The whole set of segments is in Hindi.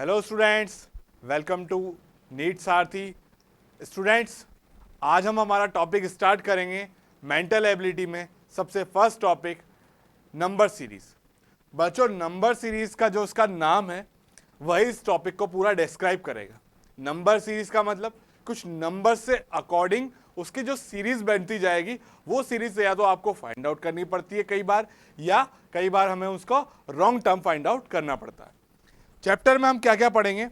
Hello students, welcome to NEET Sarathi. Students, आज हम हमारा टॉपिक स्टार्ट करेंगे मेंटल एबिलिटी में। सबसे फर्स्ट टॉपिक नंबर सीरीज। बच्चों, नंबर सीरीज का जो उसका नाम है वही इस टॉपिक को पूरा डिस्क्राइब करेगा। नंबर सीरीज का मतलब कुछ नंबर से अकॉर्डिंग उसकी जो सीरीज बनती जाएगी वो सीरीज या तो आपको फाइंड आउट करनी पड़ती है कई बार, या कई बार हमें उसको रॉन्ग टर्म फाइंड आउट करना पड़ता है। चैप्टर में हम क्या क्या पढ़ेंगे?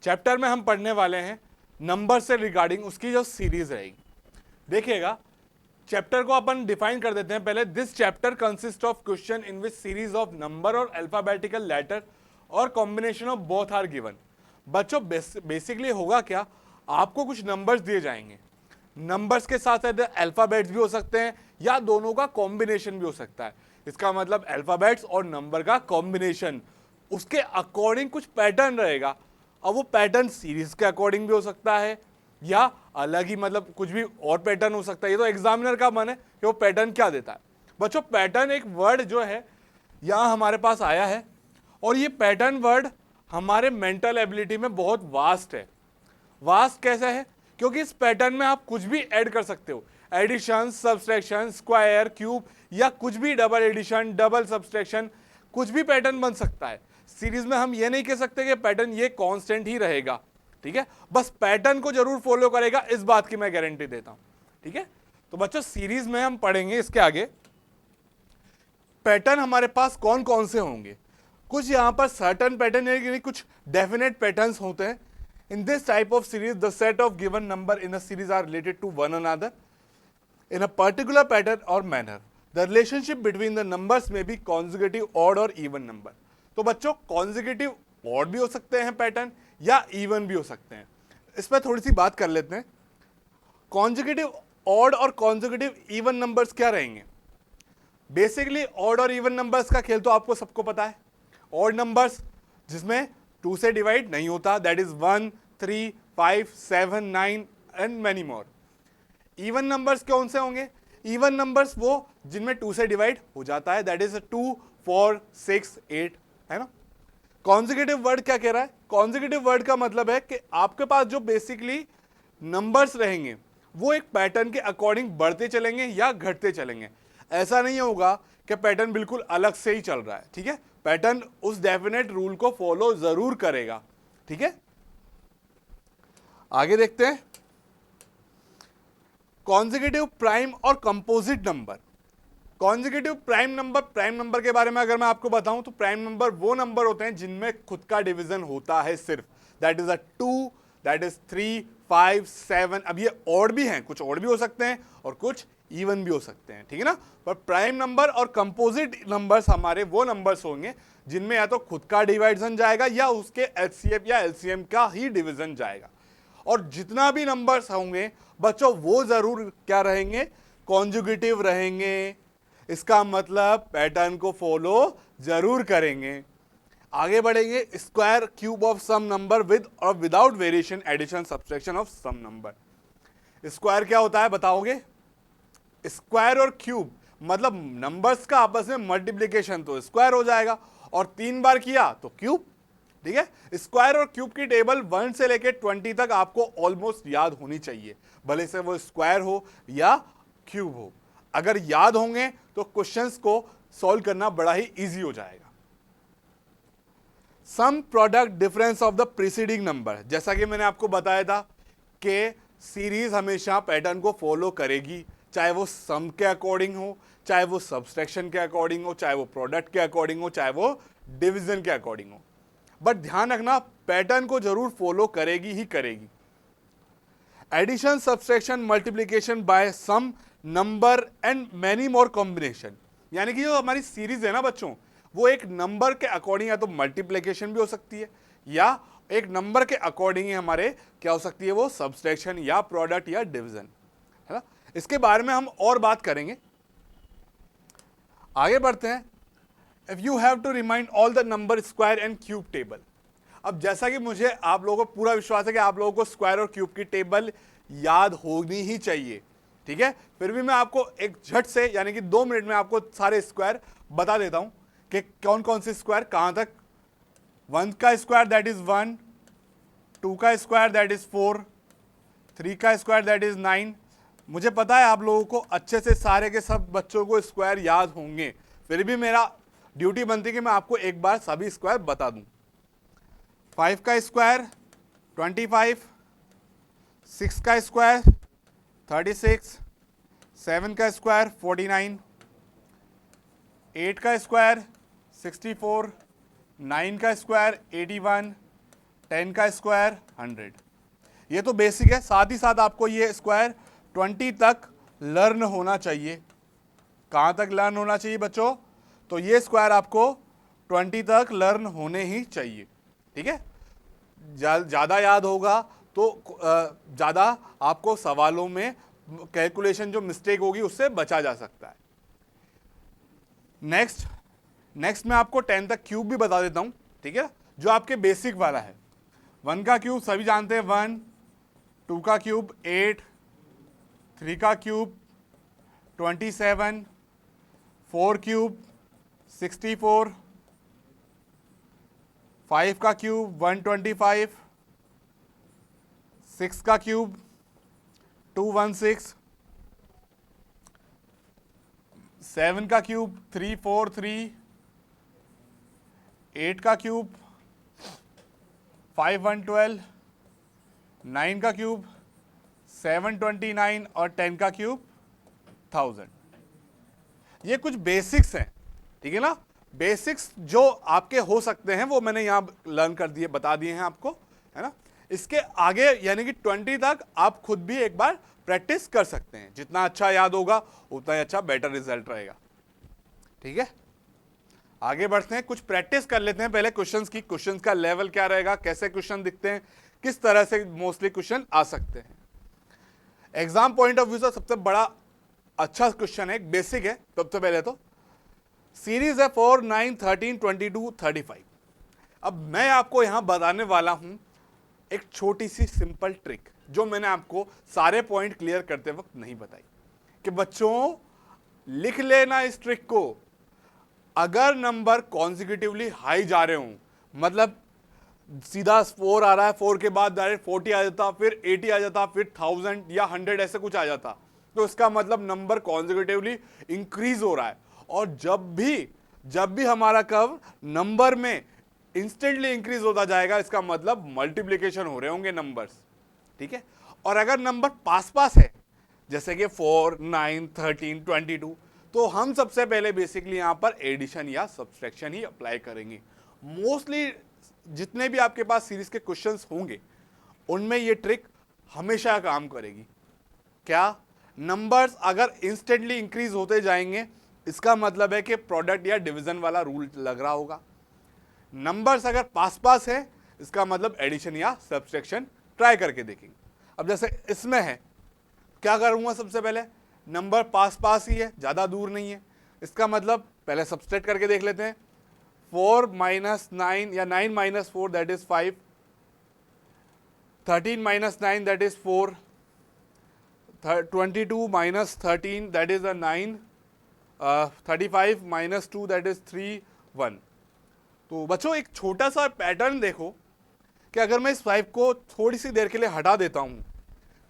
चैप्टर में हम पढ़ने वाले हैं नंबर से रिगार्डिंग उसकी जो सीरीज रहेगी। देखिएगा, चैप्टर को अपन डिफाइन कर देते हैं पहले। This chapter consist of question in which series of number और अल्फाबेटिकल लेटर और combination of both are given. बच्चों, बेसिकली होगा क्या, आपको कुछ नंबर्स दिए जाएंगे, नंबर्स के साथ साथ अल्फाबेट्स भी हो सकते हैं या दोनों का कॉम्बिनेशन भी हो सकता है। इसका मतलब अल्फाबेट्स और नंबर का कॉम्बिनेशन, उसके अकॉर्डिंग कुछ पैटर्न रहेगा। अब वो पैटर्न सीरीज के अकॉर्डिंग भी हो सकता है या अलग ही, मतलब कुछ भी और पैटर्न हो सकता है। ये तो एग्जामिनर का मन है कि वो पैटर्न क्या देता है। बच्चों, पैटर्न एक वर्ड जो है यहाँ हमारे पास आया है, और ये पैटर्न वर्ड हमारे मेंटल एबिलिटी में बहुत वास्ट है। वास्ट कैसा है? क्योंकि इस पैटर्न में आप कुछ भी ऐड कर सकते हो, एडिशन, सब्सट्रैक्शन, स्क्वायर, क्यूब, या कुछ भी, डबल एडिशन, डबल सब्सट्रैक्शन, कुछ भी पैटर्न बन सकता है। सीरीज में हम ये नहीं कह सकते कि पैटर्न ये कांस्टेंट ही रहेगा, ठीक है। बस पैटर्न को जरूर फॉलो करेगा, इस बात की मैं गारंटी देता हूं, ठीक है। तो बच्चों, सीरीज में हम पढ़ेंगे इसके आगे पैटर्न हमारे पास कौन कौन से होंगे। कुछ यहां पर सर्टन पैटर्न यानी कुछ डेफिनेट पैटर्न्स होते हैं। In this type of series, the set of given number in a series are related to one another in a particular pattern or manner. The relationship between the numbers may be consecutive, odd or even number. तो बच्चों, consecutive odd भी हो सकते हैं पैटर्न, या even भी हो सकते हैं। इस पर थोड़ी सी बात कर लेते हैं। consecutive odd और consecutive even numbers क्या रहेंगे? बेसिकली odd और even numbers का खेल तो आपको सबको पता है। odd numbers जिसमें 2 से डिवाइड नहीं होता, that is 1, 3, 5, 7, 9 and many more. Even numbers कौन से होंगे? इवन नंबर्स वो जिनमें 2 से डिवाइड हो जाता है, दैट इज 2, 4, 6, 8, है ना। कॉन्जिक्यूटिव वर्ड क्या कह रहा है? कॉन्जिक्यूटिव वर्ड का मतलब है कि आपके पास जो बेसिकली नंबर्स रहेंगे वो एक पैटर्न के अकॉर्डिंग बढ़ते चलेंगे या घटते चलेंगे। ऐसा नहीं होगा कि पैटर्न बिल्कुल अलग से ही चल रहा है, ठीक है। पैटर्न उस डेफिनेट रूल को फॉलो जरूर करेगा, ठीक है। आगे देखते हैं कॉन्जिक्यूटिव प्राइम और composite number. Consecutive prime number के बारे में अगर मैं आपको बताऊं तो प्राइम नंबर वो नंबर होते हैं जिनमें खुद का डिवीजन होता है सिर्फ, दैट इज 2, दैट इज 3, 5, 7। अब ये ऑड भी हैं, कुछ ऑड भी हो सकते हैं और कुछ इवन भी हो सकते हैं, ठीक है ना। पर प्राइम नंबर और कंपोजिट नंबर्स हमारे वो नंबर्स होंगे जिनमें या तो खुद का डिवीजन जाएगा या उसके एचसीएफ या एलसीएम का ही डिवीजन जाएगा। और जितना भी नंबर्स होंगे बच्चों, वो जरूर क्या रहेंगे? कॉन्जुगेटिव रहेंगे। इसका मतलब पैटर्न को फॉलो जरूर करेंगे। आगे बढ़ेंगे, square cube of some number with और without variation, addition, subtraction of some number. Square क्या होता है बताओगे? स्क्वायर और क्यूब मतलब नंबर्स का आपस में मल्टीप्लिकेशन, तो स्क्वायर हो जाएगा, और 3 बार किया तो क्यूब, ठीक है। स्क्वायर और क्यूब की टेबल 1 से लेकर 20 तक आपको ऑलमोस्ट याद होनी चाहिए, भले से वो स्क्वायर हो या क्यूब हो। अगर याद होंगे तो क्वेश्चंस को सॉल्व करना बड़ा ही इजी हो जाएगा। Sum product difference of the preceding number, जैसा कि मैंने आपको बताया था कि सीरीज हमेशा पैटर्न को फॉलो करेगी, चाहे वो सम के अकॉर्डिंग हो, चाहे वो सब्सट्रैक्शन के अकॉर्डिंग हो, चाहे वो प्रोडक्ट के अकॉर्डिंग हो, चाहे वो डिवीजन के अकॉर्डिंग हो। बट ध्यान रखना, पैटर्न को जरूर फॉलो करेगी ही करेगी। Addition, subtraction, multiplication by some number and many more combination, यानी कि जो हमारी सीरीज है ना बच्चों, वो एक नंबर के अकॉर्डिंग या तो मल्टीप्लिकेशन भी हो सकती है, या एक नंबर के अकॉर्डिंग ही हमारे क्या हो सकती है, वो सब्सट्रैक्शन या प्रोडक्ट या डिवीजन, है ना। इसके बारे में हम और बात करेंगे। आगे बढ़ते हैं। If you have to remind all the number square and cube table. अब जैसा कि मुझे आप लोगों को पूरा विश्वास है कि आप लोगों को स्क्वायर और क्यूब की टेबल याद होनी ही चाहिए, ठीक है। फिर भी मैं आपको एक झट से यानी कि 2 मिनट में आपको सारे स्क्वायर बता देता हूं कि कौन कौन से स्क्वायर कहां तक 1 का स्क्वायर दैट इज 1, 2 का स्क्वायर दैट इज 4, 3 का स्क्वायर दैट इज 9। मुझे पता है आप लोगों को अच्छे से सारे के सब बच्चों को स्क्वायर याद होंगे, फिर भी मेरा ड्यूटी बनती है कि मैं आपको एक बार सभी स्क्वायर बता दूं। 5 का स्क्वायर 25, 6 का स्क्वायर 36, 7 का स्क्वायर 49, 8 का स्क्वायर 64, 9 का स्क्वायर 81, 10 का स्क्वायर 100। ये तो बेसिक है, साथ ही साथ आपको ये स्क्वायर 20 तक लर्न होना चाहिए। कहाँ तक लर्न होना चाहिए बच्चों? तो ये स्क्वायर आपको 20 तक लर्न होने ही चाहिए, ठीक है। ज़्यादा याद होगा तो ज़्यादा आपको सवालों में कैलकुलेशन जो मिस्टेक होगी उससे बचा जा सकता है। नेक्स्ट मैं आपको 10 तक क्यूब भी बता देता हूँ, ठीक है, जो आपके बेसिक वाला है। 1 का क्यूब सभी जानते हैं 1, 2 का क्यूब 8, 3 का क्यूब 27, 4 क्यूब 64, 5 का क्यूब 125, 6 का क्यूब 216, 7 का क्यूब 343, 8 का क्यूब 5112, 9 का क्यूब 729 और 10 का क्यूब 1000। ये कुछ बेसिक्स हैं, ठीक है ना। बेसिक्स जो आपके हो सकते हैं वो मैंने यहाँ लर्न कर दिए, बता दिए हैं आपको, है ना। इसके आगे यानी कि 20 तक आप खुद भी एक बार प्रैक्टिस कर सकते हैं। जितना अच्छा याद होगा उतना ही अच्छा बेटर रिजल्ट रहेगा, ठीक है। आगे बढ़ते हैं, कुछ प्रैक्टिस कर लेते हैं पहले क्वेश्चंस की। क्वेश्चंस का लेवल क्या रहेगा, कैसे क्वेश्चन दिखते हैं, किस तरह से मोस्टली क्वेश्चन आ सकते हैं। एग्जाम पॉइंट ऑफ व्यू से सबसे बड़ा अच्छा क्वेश्चन है, एक बेसिक है। सबसे पहले तो सीरीज है 4, 9, 13, 22, 35। अब मैं आपको यहां बताने वाला हूं एक छोटी सी सिंपल ट्रिक जो मैंने आपको सारे पॉइंट क्लियर करते वक्त नहीं बताई, कि बच्चों लिख लेना इस ट्रिक को। अगर नंबर कॉन्जिक्यूटिवली हाई जा रहे हो, मतलब सीधा 4 आ रहा है, 4 के बाद डायरेक्ट 40 आ जाता, फिर 80 आ जाता, फिर 1000 या 100 ऐसे कुछ आ जाता, तो इसका मतलब नंबर कॉन्जिक्यूटिवली इंक्रीज हो रहा है। और जब भी हमारा कर्व नंबर में इंस्टेंटली इंक्रीज होता जाएगा, इसका मतलब मल्टीप्लिकेशन हो रहे होंगे नंबर्स, ठीक है। और अगर नंबर पास है, जैसे कि 4, 9, 13, 22, तो हम सबसे पहले बेसिकली यहां पर एडिशन या सब्सट्रैक्शन ही अप्लाई करेंगे। मोस्टली जितने भी आपके पास सीरीज के क्वेश्चंस होंगे उनमें ये ट्रिक हमेशा काम करेगी। क्या? नंबर्स अगर इंस्टेंटली इंक्रीज होते जाएंगे, इसका मतलब है कि प्रोडक्ट या डिवीजन वाला रूल लग रहा होगा। नंबर्स अगर पास है, इसका मतलब एडिशन या सब्सट्रैक्शन ट्राई करके देखेंगे। अब जैसे इसमें है, क्या करूंगा? सबसे पहले नंबर पास ही है, ज्यादा दूर नहीं है, इसका मतलब पहले सब्सट्रैक्ट करके देख लेते हैं। 4 माइनस 9 या 9 minus 4 that is 5, 13 minus 9 that is 4, 22 minus 13 that is 9, 35 minus 2 that is 3, 1। तो बच्चों एक छोटा सा पैटर्न देखो कि अगर मैं इस 5 को थोड़ी सी देर के लिए हटा देता हूं,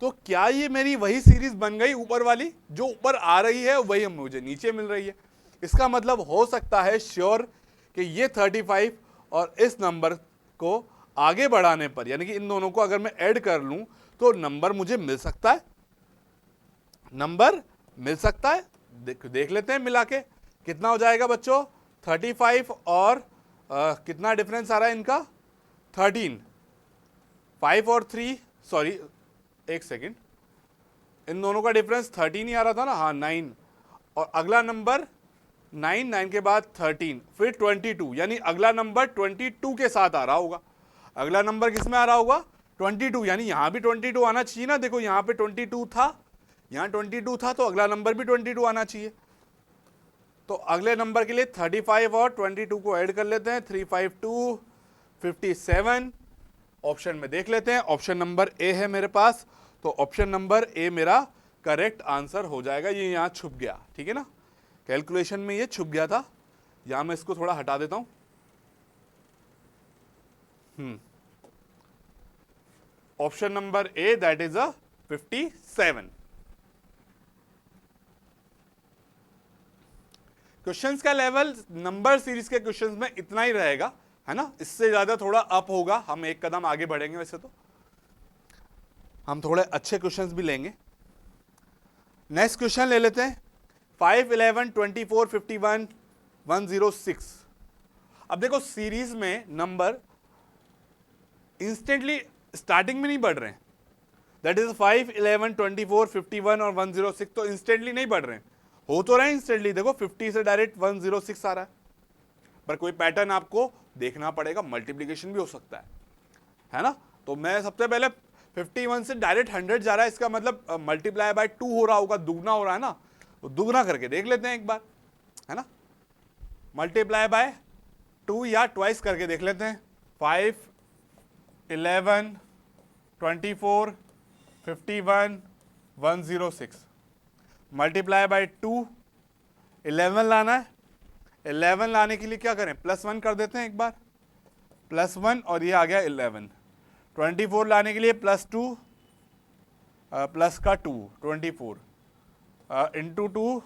तो क्या ये मेरी वही सीरीज बन गई ऊपर वाली? जो ऊपर आ रही है वही मुझे नीचे मिल रही है। इसका मतलब हो सकता है श्योर कि ये 35 और इस नंबर को आगे बढ़ाने पर, यानी कि इन दोनों को अगर मैं ऐड कर लूं तो नंबर मुझे मिल सकता है, नंबर मिल सकता है। देख लेते हैं मिला के कितना हो जाएगा बच्चों। 35 और कितना डिफरेंस आ रहा है इनका? 13, 5 और 3, सॉरी एक सेकेंड, इन दोनों का डिफरेंस 13 ही आ रहा था ना, हाँ 9, और अगला नंबर 9 के बाद 13, फिर 22, यानी अगला नंबर 22 के साथ आ रहा होगा। अगला नंबर किस में आ रहा होगा? 22, यानी यहां भी 22 आना चाहिए ना। देखो यहां पे 22 था, यहां 22 था, तो अगला नंबर भी 22 आना चाहिए। तो अगले नंबर के लिए 35 और 22 को ऐड कर लेते हैं, 3, 5, 2, 57। ऑप्शन में देख लेते हैं, ऑप्शन नंबर ए है मेरे पास, तो ऑप्शन नंबर ए मेरा करेक्ट आंसर हो जाएगा। ये यहां छुप गया, ठीक है ना, कैलकुलेशन में ये छुप गया था। यहां मैं इसको थोड़ा हटा देता हूं। Option number A, that is a 57। Questions का लेवल नंबर सीरीज के क्वेश्चंस में इतना ही रहेगा, है ना। इससे ज्यादा थोड़ा अप होगा, हम एक कदम आगे बढ़ेंगे। वैसे तो हम थोड़े अच्छे क्वेश्चंस भी लेंगे। नेक्स्ट क्वेश्चन ले लेते हैं, 5, 11, 24, 51, 106। अब देखो सीरीज में नंबर इंस्टेंटली स्टार्टिंग में नहीं बढ़ रहे हैं, दैट इज 5, 11, 24, 51 और 106 तो इंस्टेंटली नहीं बढ़ रहे हैं। हो तो रहे हैं इंस्टेंटली, देखो 50 से डायरेक्ट 106 आ रहा है, पर कोई पैटर्न आपको देखना पड़ेगा, मल्टीप्लीकेशन भी हो सकता है ना। तो मैं सबसे पहले 51 से डायरेक्ट 100 जा रहा है, इसका मतलब मल्टीप्लाई बाय 2 हो रहा होगा, दुगना हो रहा है ना। तो दुगना करके देख लेते हैं एक बार, है ना। मल्टीप्लाई बाय 2 या ट्वाइस करके देख लेते हैं। 5, 11, 24, 51, 106 मल्टीप्लाई बाय 2, 11 लाना है। 11 लाने के लिए क्या करें, +1 कर देते हैं एक बार, +1 और ये आ गया 11। 24 लाने के लिए +2 प्लस का 2, 24 इंटू 2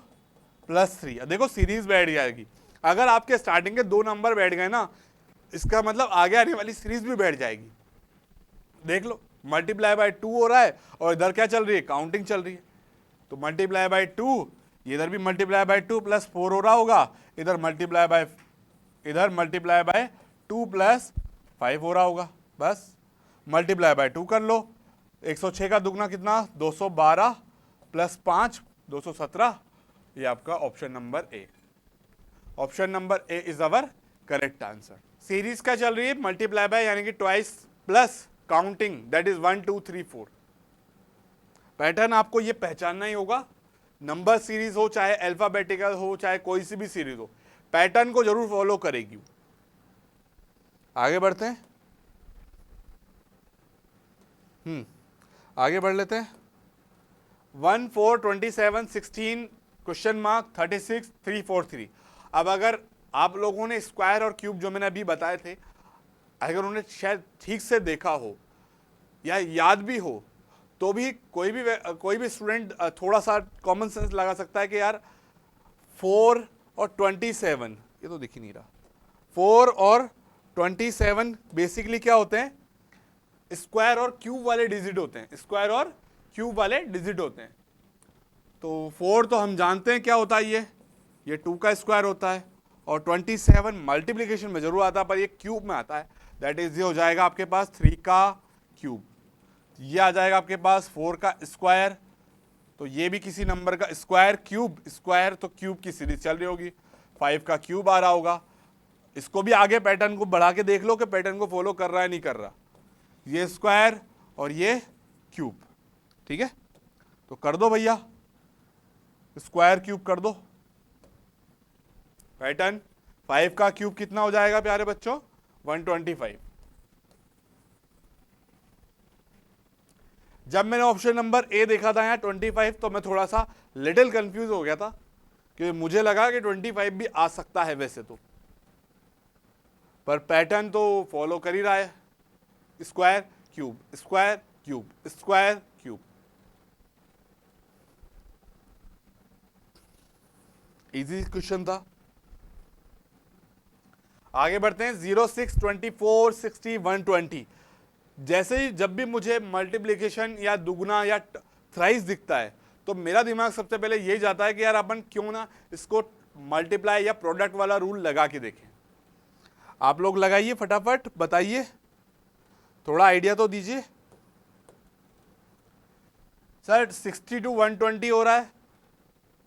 +3। देखो सीरीज बैठ जाएगी। अगर आपके स्टार्टिंग के 2 नंबर बैठ गए ना, इसका मतलब आगे आने वाली सीरीज भी बैठ जाएगी। देख लो, मल्टीप्लाई बाय 2 हो रहा है और इधर क्या चल रही है, काउंटिंग चल रही है। तो मल्टीप्लाई बाय 2, इधर भी मल्टीप्लाई बाय 2 +4 हो रहा होगा, इधर मल्टीप्लाई बाय 2 + 5 हो रहा होगा। बस मल्टीप्लाई बाय 2 कर लो। 106 का दुगना कितना, 212 + 5 217। ये आपका option number A. Option number A is our correct answer. Series क्या चल रही है, मल्टीप्लाई बाय यानी कि twice plus counting, that is 1 2 3 4। Pattern आपको ये पहचानना ही होगा, नंबर सीरीज हो चाहे अल्फाबेटिकल हो चाहे कोई सी भी सीरीज हो, पैटर्न को जरूर फॉलो करेगी। आगे बढ़ते हैं, आगे बढ़ लेते हैं। 1 4 27 16 क्वेश्चन मार्क 36 3 4 3। अब अगर आप लोगों ने स्क्वायर और क्यूब जो मैंने अभी बताए थे, अगर उन्हें शायद ठीक से देखा हो या याद भी हो, तो भी कोई भी स्टूडेंट थोड़ा सा कॉमन सेंस लगा सकता है कि यार 4 और 27, ये तो दिख ही नहीं रहा। 4 और 27 बेसिकली क्या होते हैं, स्क्वायर और क्यूब वाले डिजिट होते हैं, स्क्वायर और क्यूब वाले डिजिट होते हैं। तो 4 तो हम जानते हैं क्या होता है, ये 2 का स्क्वायर होता है, और 27 मल्टीप्लिकेशन में जरूर आता है पर ये क्यूब में आता है, दैट इज ये हो जाएगा आपके पास 3 का क्यूब। ये आ जाएगा आपके पास 4 का स्क्वायर, तो ये भी किसी नंबर का स्क्वायर, क्यूब स्क्वायर, तो क्यूब की सीरीज चल रही होगी। 5 का क्यूब आ रहा होगा। इसको भी आगे पैटर्न को बढ़ा के देख लो कि पैटर्न को फॉलो कर रहा है नहीं कर रहा। ये स्क्वायर और ये क्यूब, ठीक है। तो कर दो भैया, स्क्वायर क्यूब कर दो। पैटर्न 5 का क्यूब कितना हो जाएगा प्यारे बच्चों, 125। जब मैंने ऑप्शन नंबर ए देखा था यहाँ 25, तो मैं थोड़ा सा लिटिल कंफ्यूज हो गया था, कि मुझे लगा कि 25 भी आ सकता है वैसे तो, पर पैटर्न तो फॉलो कर ही रहा है, square cube square cube square cube. Easy question था। आगे बढ़ते हैं, 0 6 24 60 120। जैसे ही जब भी मुझे मल्टीप्लिकेशन या दुगना या थ्राइस दिखता है, तो मेरा दिमाग सबसे पहले यही जाता है कि यार अपन क्यों ना इसको मल्टीप्लाई या प्रोडक्ट वाला रूल लगा के देखें। आप लोग लगाइए फटाफट, बताइए, थोड़ा आइडिया तो दीजिए। सर 60 to 120 हो रहा है,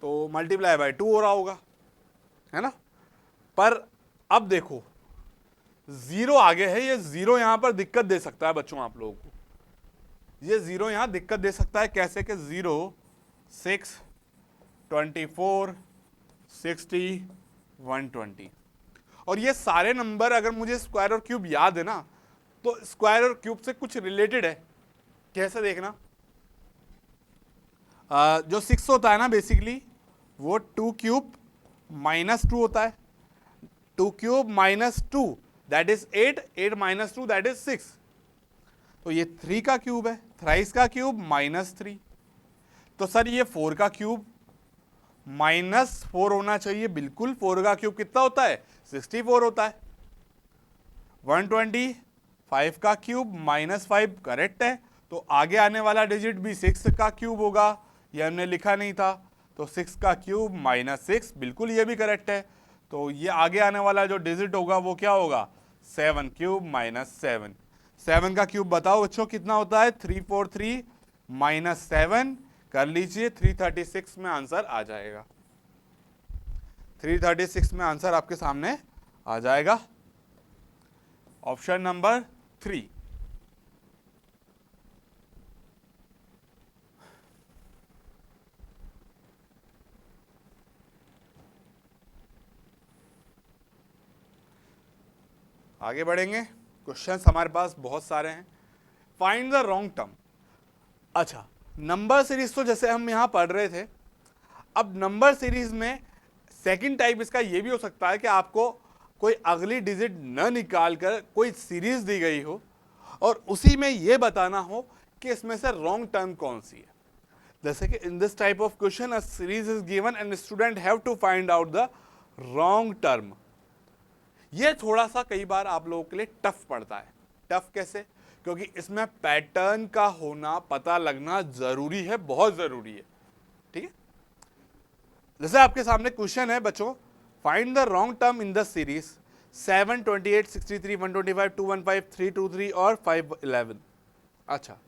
तो मल्टीप्लाई बाय 2 हो रहा होगा, है ना। पर अब देखो 0 आगे है, ये 0 यहां पर दिक्कत दे सकता है बच्चों आप लोगों को। ये 0 यहां दिक्कत दे सकता है, कैसे कि 0 6 24 60 120, और ये सारे नंबर अगर मुझे स्क्वायर और क्यूब याद है ना, तो स्क्वायर और क्यूब से कुछ रिलेटेड है। कैसे देखना, जो 6 होता है ना बेसिकली, वो 2 क्यूब -2 होता है। 2 cube -2 that is 8, 8 minus 2 that is 6। तो ये 3 का क्यूब है, थ्राइस का क्यूब -3। तो सर ये 4 का क्यूब -4 होना चाहिए, बिल्कुल। 4 का क्यूब कितना होता है? 64 होता है। 125 का क्यूब -5 करेक्ट है। तो आगे आने वाला डिजिट भी 6 का क्यूब होगा, ये हमने लिखा नहीं था। तो 6 का क्यूब -6, बिल्कुल ये भी करेक्ट है। तो ये आगे आने वाला जो डिजिट होगा वो क्या होगा? 7 क्यूब -7। 7 का क्यूब बताओ बच्चों कितना होता है? 343 -7 कर लीजिए, 336 में आंसर आ जाएगा। 336 में आंसर आपके सामने आ जाएगा, ऑप्शन नंबर 3। आगे बढ़ेंगे, क्वेश्चंस हमारे पास बहुत सारे हैं। Find the wrong term. अच्छा, नंबर सीरीज तो जैसे हम यहां पढ़ रहे थे, अब नंबर सीरीज में सेकंड टाइप इसका ये भी हो सकता है कि आपको कोई अगली डिजिट न निकाल कर कोई सीरीज दी गई हो और उसी में ये बताना हो कि इसमें से रॉन्ग टर्म कौन सी है। जैसे कि in this type of question a series is given and student have to find out the wrong term. ये थोड़ा सा कई बार आप लोगों के लिए टफ पड़ता है। टफ कैसे? क्योंकि इसमें पैटर्न का होना, पता लगना जरूरी है, बहुत जरूरी है। ठीक है, जैसे आपके सामने क्वेश्चन है बच्चों, find the wrong term in the series 7, 28, 63, 125, 215, 323 और 511। अच्छा,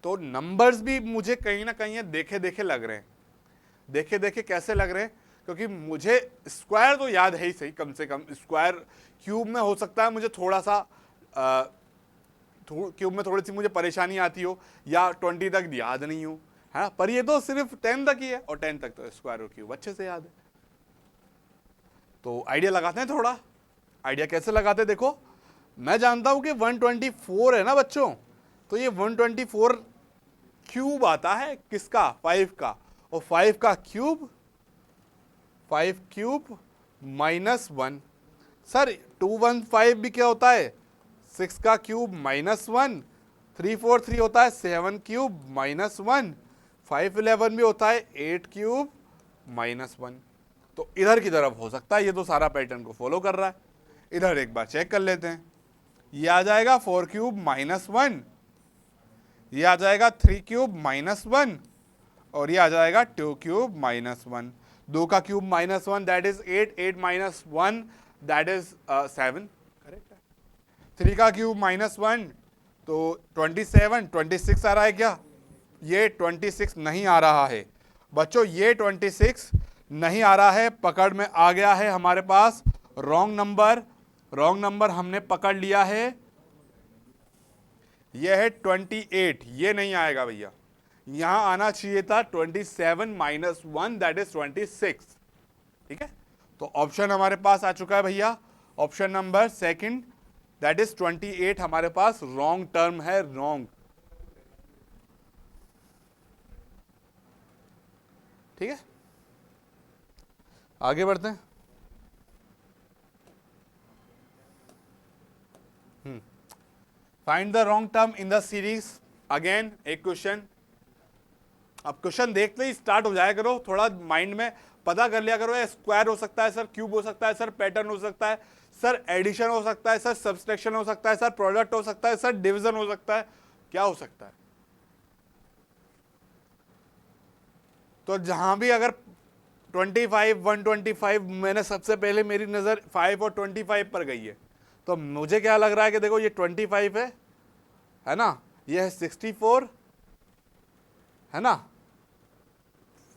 तो नंबर्स भी मुझे कहीं ना कहीं देखे देखे लग रहे हैं। देखे देखे कैसे लग रहे हैं? क्योंकि मुझे स्क्वायर तो याद है ही सही, कम से कम स्क्वायर। क्यूब में हो सकता है मुझे थोड़ा सा क्यूब में थोड़ी सी मुझे परेशानी आती हो, या 20 तक याद नहीं हो, है। पर ये तो सिर्फ 10 तक ही है, और 10 तक तो स्क्वायर और क्यूब अच्छे से याद है। तो आइडिया लगाते हैं थोड़ा। आइडिया कैसे लगाते हैं? देखो, मैं जानता हूं कि 124 है ना बच्चों, तो ये 124 क्यूब आता है किसका? 5 का। और 5 का क्यूब, 5 क्यूब -1। सर 215 भी क्या होता है? 6 का क्यूब -1। 343 होता है 7 क्यूब -1। 511 भी होता है 8 क्यूब -1। तो इधर की तरफ हो सकता है, ये तो सारा पैटर्न को फॉलो कर रहा है। इधर एक बार चेक कर लेते हैं। ये आ जाएगा 4 क्यूब -1, ये आ जाएगा 3 क्यूब -1, और ये आ जाएगा 2 क्यूब -1। 2 का cube -1 that is 8, 8 -1 that is 7, correct है। 3 का क्यूब -1 तो 27, 26 आ रहा है क्या? ये 26 नहीं आ रहा है बच्चों, ये 26 नहीं आ रहा है। पकड़ में आ गया है हमारे पास रॉन्ग नंबर। रॉन्ग नंबर हमने पकड़ लिया है, ये है 28। ये नहीं आएगा भैया, यहां आना चाहिए था 27 -1 दैट इज 26। ठीक है, तो ऑप्शन हमारे पास आ चुका है भैया, option number second that is 28 हमारे पास रॉन्ग टर्म है, रॉन्ग। ठीक है, आगे बढ़ते हैं। Find the wrong term in the series. Again एक क्वेश्चन। अब क्वेश्चन देखते ही स्टार्ट हो जाया करो, थोड़ा माइंड में पता कर लिया करो। स्क्वायर हो सकता है सर, क्यूब हो सकता है सर, पैटर्न हो सकता है सर, एडिशन हो सकता है सर, सब्सट्रैक्शन हो सकता है सर, प्रोडक्ट हो सकता है सर, डिवीजन हो सकता है, क्या हो सकता है? तो जहां भी अगर 25, 125, मैंने सबसे पहले मेरी नजर 5 और 25 पर गई है, तो मुझे क्या लग रहा है कि देखो ये 25 है ना, ये है 64 है ना,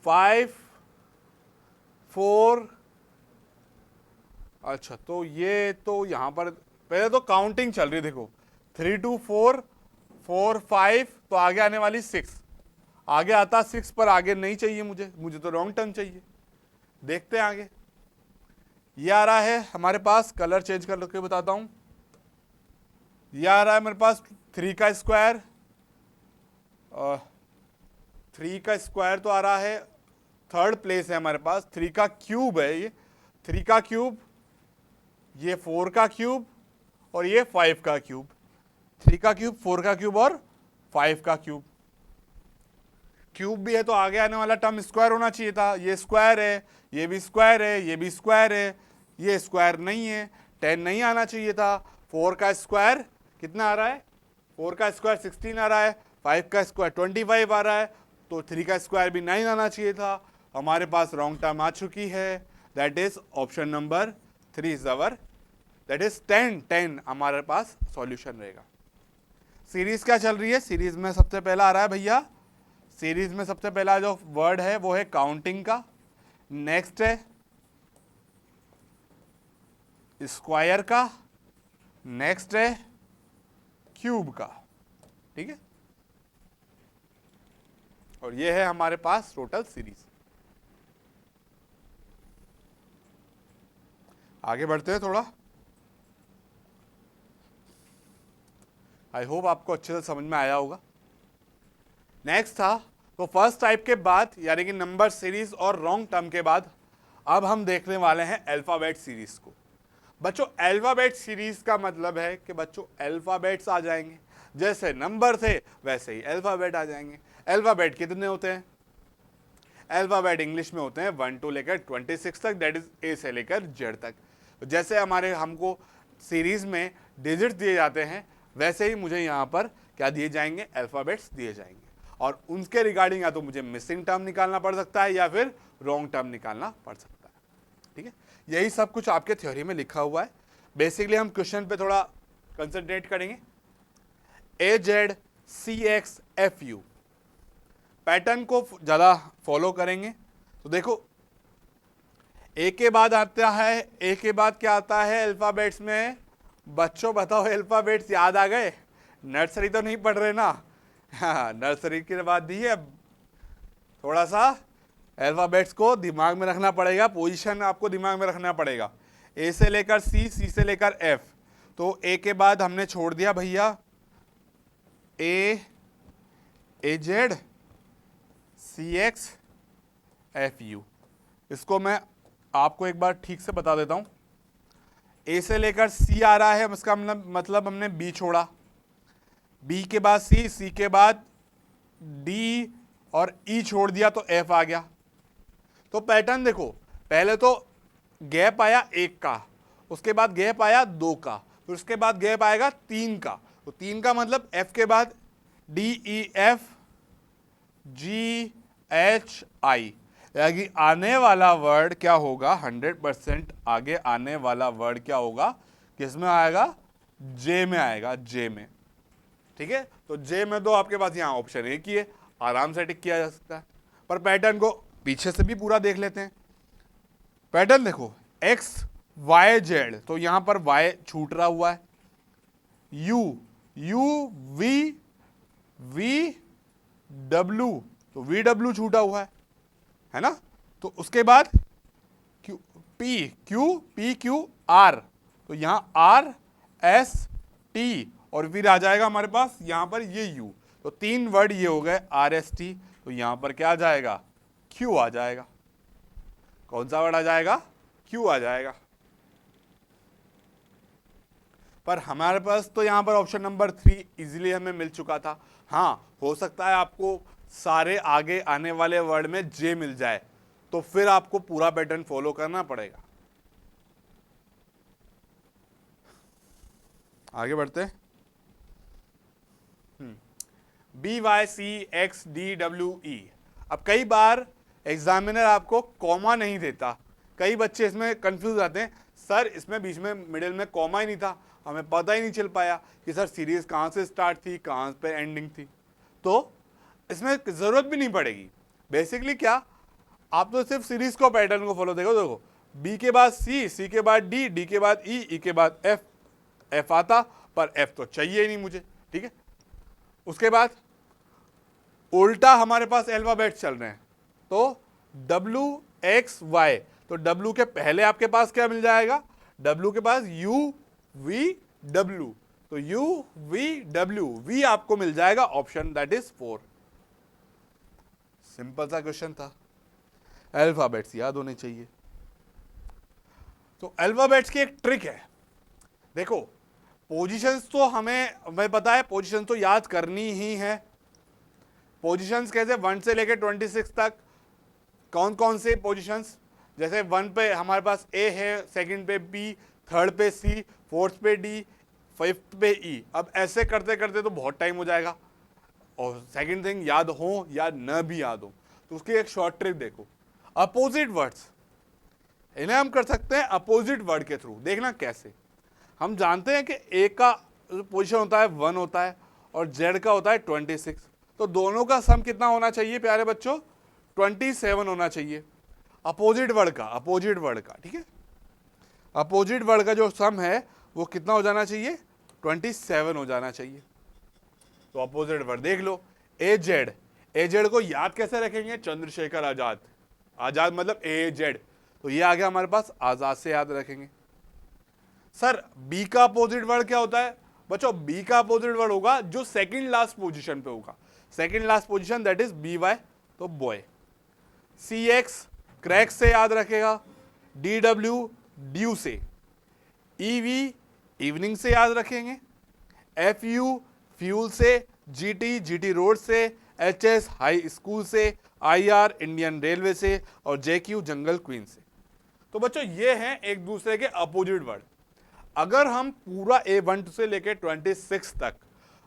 5, 4। अच्छा, तो ये तो यहां पर पहले तो काउंटिंग चल रही, देखो 3 2 4 4 5, तो आगे आने वाली 6। आगे आता 6 पर आगे नहीं चाहिए मुझे, मुझे तो रॉन्ग टर्म चाहिए। देखते हैं आगे। ये आ रहा है हमारे पास, कलर चेंज कर के बताता हूं। ये आ रहा है मेरे पास 3 का स्क्वायर, 3 का स्क्वायर तो आ रहा है, थर्ड प्लेस है हमारे पास। 3 का क्यूब है ये, 3 का क्यूब ये 4 का क्यूब और ये 5 का क्यूब, 3 का क्यूब, 4 का क्यूब और 5 का क्यूब। क्यूब भी है तो आगे आने वाला टर्म स्क्वायर होना चाहिए था, ये स्क्वायर है, ये भी स्क्वायर है, ये भी स्क्वायर है, ये स्क्वायर नहीं है, 10 नहीं आना चाहिए था। 4 का स्क्वायर कितना आ रहा है, 4 का स्क्वायर 16 आ रहा है, 5 का स्क्वायर 25 आ रहा है, तो 3 का स्क्वायर भी 9 आना चाहिए था। हमारे पास रॉन्ग टर्म आ चुकी है, that is option number 3 is our, that is 10 हमारे पास सॉल्यूशन रहेगा। सीरीज क्या चल रही है, सीरीज में सबसे पहला आ रहा है भैया, सीरीज में सबसे पहला जो वर्ड है वो है काउंटिंग का, नेक्स्ट है स्क्वायर का, नेक्स्ट है क्यूब का, ठीक है, और ये है हमारे पास टोटल सीरीज। आगे बढ़ते हैं थोड़ा, आई होप आपको अच्छे से समझ में आया होगा। नेक्स्ट था, तो फर्स्ट टाइप के बाद यानी कि नंबर सीरीज और रॉन्ग टर्म के बाद अब हम देखने वाले हैं अल्फाबेट सीरीज को। बच्चों अल्फाबेट सीरीज का मतलब है कि बच्चों अल्फाबेट्स आ जाएंगे, जैसे नंबर थे वैसे ही अल्फाबेट आ जाएंगे। अल्फाबेट कितने होते हैं, अल्फाबेट इंग्लिश में होते हैं 1 to लेकर 26 तक, दैट इज ए से लेकर जेड तक। जैसे हमारे हमको सीरीज में डिजिट दिए जाते हैं वैसे ही मुझे यहाँ पर क्या दिए जाएंगे, अल्फाबेट्स दिए जाएंगे, और उनके रिगार्डिंग या तो मुझे मिसिंग टर्म निकालना पड़ सकता है या फिर रॉन्ग टर्म निकालना पड़ सकता है, ठीक है। यही सब कुछ आपके थ्योरी में लिखा हुआ है। बेसिकली हम क्वेश्चन पे थोड़ा कंसंट्रेट करेंगे। AZCXFU पैटर्न को ज़्यादा फॉलो करेंगे। तो देखो ए के बाद आता है, ए के बाद क्या आता है अल्फाबेट्स में, बच्चों बताओ अल्फाबेट्स याद आ गए, नर्सरी तो नहीं पढ़ रहे ना, हाँ नर्सरी के बाद दी है, थोड़ा सा अल्फाबेट्स को दिमाग में रखना पड़ेगा, पोजीशन आपको दिमाग में रखना पड़ेगा। ए से लेकर सी, सी से लेकर एफ, तो ए के बाद हमने छोड़ दिया भैया AZ CXFU। इसको मैं आपको एक बार ठीक से बता देता हूं। ए से लेकर सी आ रहा है, उसका मतलब हमने बी छोड़ा, बी के बाद सी, सी के बाद डी और ई छोड़ दिया तो एफ आ गया। तो पैटर्न देखो, पहले तो गैप आया 1 का, उसके बाद गैप आया 2 का, फिर उसके बाद गैप आएगा 3 का, तो 3 का मतलब एफ के बाद DEF GHI, यानी आने वाला वर्ड क्या होगा, 100% आगे आने वाला वर्ड क्या होगा, किस में आएगा, जे में आएगा, जे में, ठीक है। तो जे में तो आपके पास यहाँ ऑप्शन एक ही है, आराम से टिक किया जा सकता है। पर पैटर्न को पीछे से भी पूरा देख लेते हैं। पैटर्न देखो XYZ, तो यहां पर Y छूट रहा हुआ है, VW, तो VW छूटा हुआ है ना। तो उसके बाद PQ R, तो यहां RST और फिर आ जाएगा हमारे पास यहां पर ये U, तो 3 वर्ड ये हो गए RST, तो यहां पर क्या आ जाएगा, Q आ जाएगा। कौन सा वर्ड आ जाएगा, Q आ जाएगा। पर हमारे पास तो यहां पर ऑप्शन नंबर 3 इजीली हमें मिल चुका था। हाँ हो सकता है आपको सारे आगे आने वाले वर्ड में जे मिल जाए, तो फिर आपको पूरा पैटर्न फॉलो करना पड़ेगा। आगे बढ़ते हैं। BYCXDWE, अब कई बार एग्जामिनर आपको कॉमा नहीं देता, कई बच्चे इसमें कंफ्यूज आते हैं, सर इसमें बीच में मिडिल में कॉमा ही नहीं था, हमें पता ही नहीं चल पाया कि सर सीरीज कहाँ से स्टार्ट थी कहाँ पे एंडिंग थी। तो इसमें ज़रूरत भी नहीं पड़ेगी। बेसिकली क्या, आप तो सिर्फ सीरीज को पैटर्न को फॉलो देखो, बी के बाद सी, सी के बाद डी, डी के बाद ई, ई के बाद एफ, एफ आता पर एफ तो चाहिए ही नहीं मुझे, ठीक है। उसके बाद उल्टा हमारे पास अल्फाबेट चल रहे हैं, तो WXY, तो W के पहले आपके पास क्या मिल जाएगा, W के पास UVW, तो UVW, V आपको मिल जाएगा ऑप्शन दैट इज 4। सिंपल सा क्वेश्चन था, अल्फाबेट्स याद होने चाहिए। तो अल्फाबेट्स की एक ट्रिक है, देखो पोजीशंस तो हमें पता है, पोजीशंस तो याद करनी ही है। पोजीशंस कैसे, 1 से लेकर 26 तक कौन कौन से पोजीशंस, जैसे 1 पे हमारे पास ए है, सेकंड पे बी, थर्ड पे सी, फोर्थ पे डी, फिफ्थ पे ई। अब ऐसे करते करते तो बहुत टाइम हो जाएगा, और सेकंड थिंग याद हो या न भी याद हो, तो उसकी एक शॉर्ट ट्रिक देखो, अपोजिट वर्ड्स, इन्हें हम कर सकते हैं अपोजिट वर्ड के थ्रू। देखना कैसे, हम जानते हैं कि ए का पोजीशन होता है 1 होता है और जेड का होता है 26, तो दोनों का सम कितना होना चाहिए प्यारे बच्चों, 27 होना चाहिए अपोजिट वर्ड का, ठीक है। अपोजिट वर्ड का जो सम है वो कितना हो जाना चाहिए, 27 हो जाना चाहिए। तो अपोजिट वर्ड देख लो, ए जेड को याद कैसे रखेंगे, चंद्रशेखर आजाद, आजाद मतलब ए जेड, तो ये आ गया हमारे पास, आजाद से याद रखेंगे। सर बी का अपोजिट वर्ड क्या होता है बच्चों, बी का अपोजिट वर्ड होगा जो सेकंड लास्ट पोजीशन पे होगा, second last position that is B Y, तो बॉय। सी एक्स क्रैक से याद रखेगा, डी डब्ल्यू ड्यू से, ई वी इवनिंग से याद रखेंगे, एफ यू फ्यूल से, जीटी रोड से, एच एस हाई स्कूल से, आई आर इंडियन रेलवे से, और जेक्यू जंगल क्वीन से। तो बच्चों ये हैं एक दूसरे के अपोजिट वर्ड। अगर हम पूरा ए 1 से लेके 26 तक,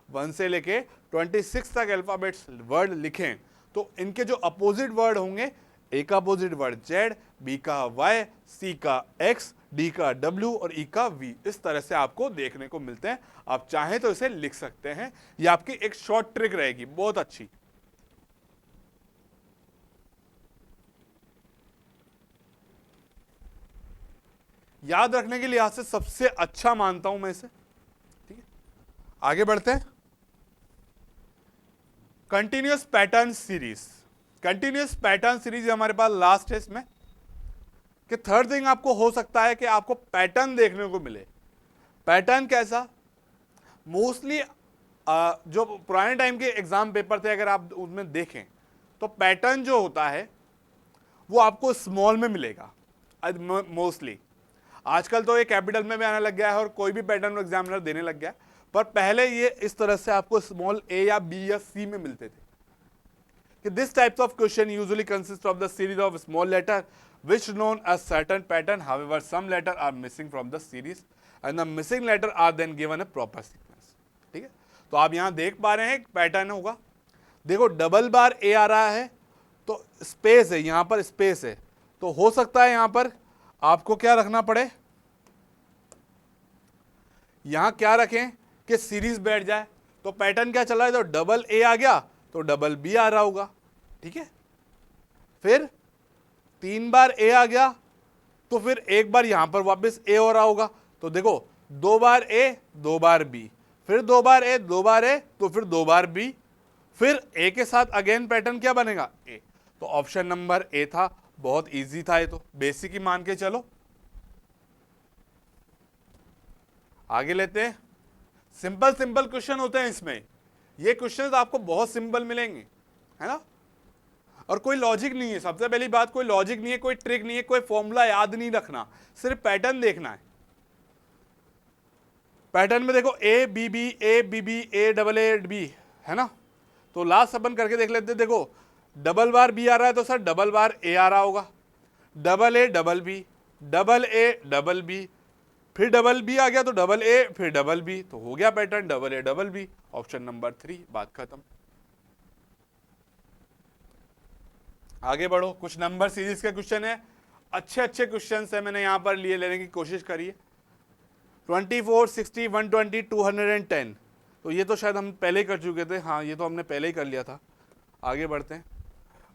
1 से लेके 26 तक अल्फाबेट्स वर्ड लिखें, तो इनके जो अपोजिट वर्ड होंगे, ए का अपोजिट वर्ड जेड, बी का वाई, सी का एक्स, डी का डब्ल्यू और ई का वी, इस तरह से आपको देखने को मिलते हैं। आप चाहें तो इसे लिख सकते हैं, ये आपकी एक शॉर्ट ट्रिक रहेगी, बहुत अच्छी। याद रखने के लिहाज से सबसे अच्छा मानता हूं मैं इसे, ठीक है। आगे बढ़ते हैं, continuous pattern series. Continuous pattern series हमारे पास लास्ट है इसमें, कि थर्ड थिंग आपको हो सकता है कि आपको पैटर्न देखने को मिले। पैटर्न कैसा, मोस्टली जो पुराने टाइम के एग्जाम पेपर थे अगर आप उसमें देखें, तो पैटर्न जो होता है वो आपको स्मॉल में मिलेगा मोस्टली। आजकल तो ये कैपिटल में भी आने लग गया है और कोई भी पैटर्न एग्जामिनर देने लग गया है, पर पहले ये इस तरह से आपको स्मॉल ए या बी या सी में मिलते थे, कि this types of question usually consist of the series of small letter which known as certain pattern, however some letter are missing from the series and the missing letter are then given a proper sequence, ठीक है। तो आप यहां देख पा रहे हैं एक पैटर्न होगा, देखो डबल बार ए आ रहा है तो स्पेस है, यहां पर स्पेस है, तो हो सकता है यहां पर आपको क्या रखना पड़े, यहां क्या रखें कि सीरीज बैठ जाए। तो पैटर्न क्या चला है, तो डबल ए आ गया तो डबल बी आ रहा होगा, ठीक है। फिर 3 बार ए आ गया तो फिर एक बार यहां पर वापस ए हो रहा होगा, तो देखो 2 बार ए 2 बार बी, फिर 2 बार ए 2 बार ए, तो फिर 2 बार बी, फिर ए के साथ अगेन पैटर्न क्या बनेगा, ए। तो ऑप्शन नंबर ए था, बहुत इजी था ये, तो बेसिक ही मान के चलो। आगे लेते हैं, सिंपल सिंपल क्वेश्चन होते हैं इसमें, ये क्वेश्चंस आपको बहुत सिंपल मिलेंगे, है ना, और कोई लॉजिक नहीं है। सबसे पहली बात, कोई लॉजिक नहीं है, कोई ट्रिक नहीं है, कोई फॉर्मूला याद नहीं रखना, सिर्फ पैटर्न देखना है। पैटर्न में देखो A B B, A B B, A double A B, है ना। तो लास्ट अपन करके देख लेते हैं, देखो डबल बार बी आ रहा है तो सर डबल बार ए आ रहा होगा, double A double B, double A double B, फिर डबल बी आ गया तो डबल ए फिर डबल बी, तो हो गया pattern double A double B, option number 3, बात खत्म। आगे बढ़ो, कुछ नंबर सीरीज के क्वेश्चन है, अच्छे अच्छे क्वेश्चन है, मैंने यहां पर लिए लेने की कोशिश करी है। 24, 60, 120, 210, तो ये तो शायद हम पहले ही कर चुके थे, हाँ ये तो हमने पहले ही कर लिया था। आगे बढ़ते हैं,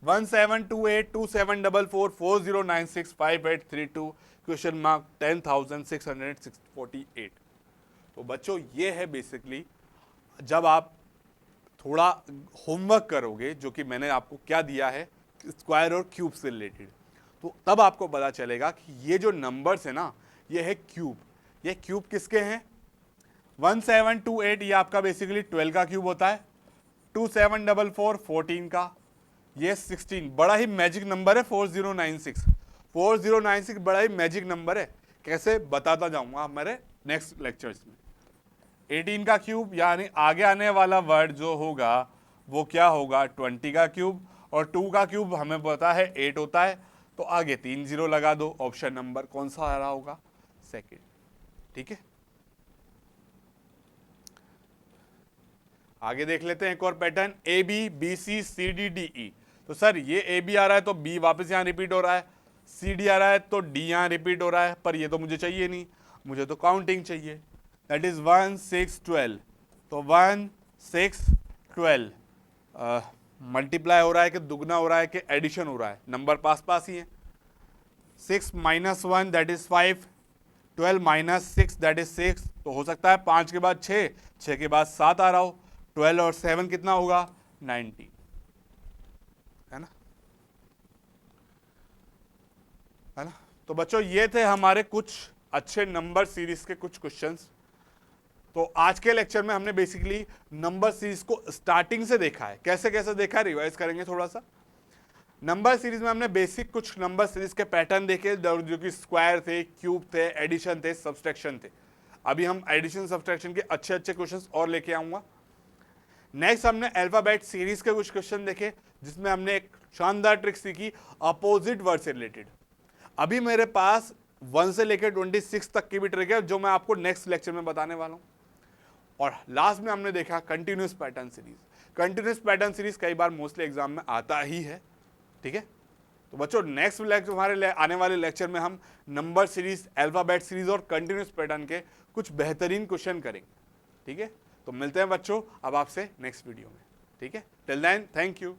1728 2744 4096 5832 क्वेश्चन मार्क 10,648। तो बच्चों ये है बेसिकली, जब आप थोड़ा होमवर्क करोगे, जो कि मैंने आपको क्या दिया है स्क्वायर और क्यूब से रिलेटेड, तो तब आपको पता चलेगा कि ये जो नंबर्स है ना, ये है क्यूब। ये क्यूब किसके हैं, 1728 ये आपका बेसिकली 12 का क्यूब होता है, 2744 14 का, ये 16 बड़ा ही मैजिक नंबर है, 4096 बड़ा ही मैजिक नंबर है कैसे बताता जाऊंगा हमारे नेक्स्ट लेक्चर्स में। 18 का क्यूब यानी आगे आने वाला वर्ड जो होगा वो क्या होगा, 20 का क्यूब, और 2 का क्यूब हमें पता है 8 होता है, तो आगे 3 जीरो लगा दो, ऑप्शन नंबर कौन सा आ रहा होगा, सेकंड। ठीक है, आगे देख लेते हैं एक और pattern, A B, B C, C D, D E. तो सर ये ए बी आ रहा है तो बी वापस यहां रिपीट हो रहा है, सी डी आ रहा है तो डी यहां रिपीट हो रहा है, पर ये तो मुझे चाहिए नहीं, मुझे तो काउंटिंग चाहिए, दैट इज 1 6 12। तो 1 6 12 मल्टीप्लाई हो रहा है कि दुगना हो रहा है कि एडिशन हो रहा है, नंबर पास पास ही है। 6 minus 1 that is 5, 12 minus 6 that is 6। तो हो सकता है 5 के बाद 6, 6 के बाद 7 आ रहा हो, 12 और 7 कितना होगा, 19, है ना, है ना। तो बच्चों ये थे हमारे कुछ अच्छे नंबर सीरीज के कुछ क्वेश्चंस। तो आज के लेक्चर में हमने बेसिकली नंबर सीरीज को स्टार्टिंग से देखा है, कैसे कैसे देखा है रिवाइज करेंगे थोड़ा सा। नंबर सीरीज में हमने बेसिक कुछ नंबर सीरीज के पैटर्न देखे, जो कि स्क्वायर थे, क्यूब थे, एडिशन थे, सब्सट्रैक्शन थे। अभी हम एडिशन सब्सट्रैक्शन के अच्छे अच्छे क्वेश्चंस और लेके आऊंगा। नेक्स्ट हमने अल्फाबेट सीरीज के कुछ क्वेश्चन देखे, जिसमें हमने एक शानदार ट्रिक सीखी अपोजिट वर्ड से रिलेटेड। अभी मेरे पास 1 से लेकर 26 तक की भी ट्रिक है, जो मैं आपको नेक्स्ट लेक्चर में बताने वाला हूं। और लास्ट में हमने देखा continuous pattern series. Continuous pattern series कई बार मोस्टली एग्जाम में आता ही है, ठीक है। तो बच्चों नेक्स्ट लेक्चर हमारे आने वाले लेक्चर में हम नंबर सीरीज, अल्फाबेट सीरीज और कंटिन्यूस पैटर्न के कुछ बेहतरीन क्वेश्चन करेंगे, ठीक है। तो मिलते हैं बच्चों अब आपसे नेक्स्ट वीडियो में, ठीक है। Till then thank you.